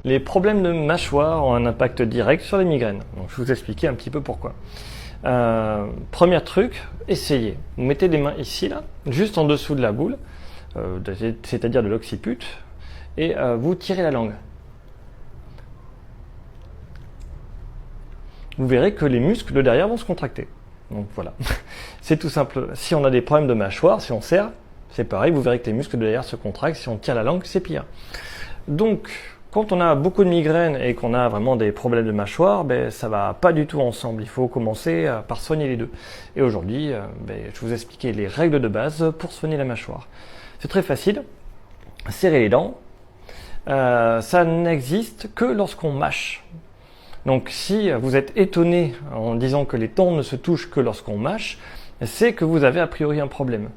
Les problèmes de mâchoire ont un impact direct sur les migraines. Donc, je vais vous expliquer un petit peu pourquoi. Premier truc, essayez. Vous mettez les mains ici, là, juste en dessous de la boule, c'est-à-dire de l'occiput, et vous tirez la langue. Vous verrez que les muscles derrière vont se contracter. Donc voilà, c'est tout simple. Si on a des problèmes de mâchoire, si on serre, c'est pareil, vous verrez que les muscles derrière se contractent. Si on tire la langue, c'est pire. Donc, quand on a beaucoup de migraines et qu'on a vraiment des problèmes de mâchoire, ça va pas du tout ensemble. Il faut commencer par soigner les deux. Et aujourd'hui, je vais vous expliquer les règles de base pour soigner la mâchoire. C'est très facile. Serrer les dents, ça n'existe que lorsqu'on mâche. Donc si vous êtes étonné en disant que les dents ne se touchent que lorsqu'on mâche, c'est que vous avez a priori un problème.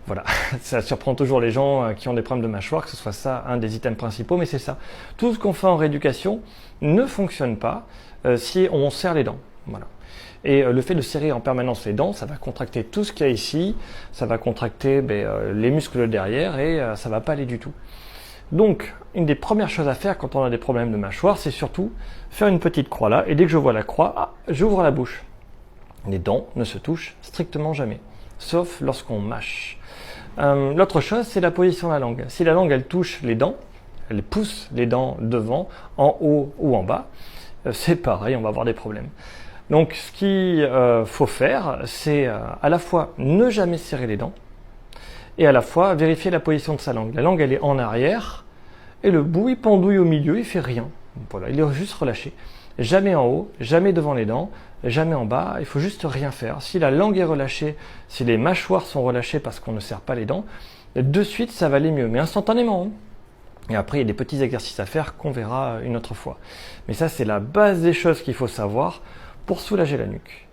Voilà, ça surprend toujours les gens qui ont des problèmes de mâchoire, que ce soit ça un des items principaux, mais c'est ça. Tout ce qu'on fait en rééducation ne fonctionne pas si on serre les dents. Voilà. Et le fait de serrer en permanence les dents, ça va contracter tout ce qu'il y a ici, ça va contracter les muscles derrière et ça va pas aller du tout. Donc, une des premières choses à faire quand on a des problèmes de mâchoire, c'est surtout faire une petite croix là, et dès que je vois la croix, j'ouvre la bouche. Les dents ne se touchent strictement jamais, sauf lorsqu'on mâche. L'autre chose, c'est la position de la langue. Si la langue, elle touche les dents, elle pousse les dents devant, en haut ou en bas, c'est pareil, on va avoir des problèmes. Donc, ce qu'il faut faire, c'est à la fois ne jamais serrer les dents, et à la fois vérifier la position de sa langue. La langue, elle est en arrière, et le bout, il pendouille au milieu, il fait rien. Voilà, il est juste relâché. Jamais en haut, jamais devant les dents, jamais en bas, il faut juste rien faire. Si la langue est relâchée, si les mâchoires sont relâchées parce qu'on ne serre pas les dents, de suite, ça va aller mieux, mais instantanément. Et après, il y a des petits exercices à faire qu'on verra une autre fois. Mais ça, c'est la base des choses qu'il faut savoir pour soulager la nuque.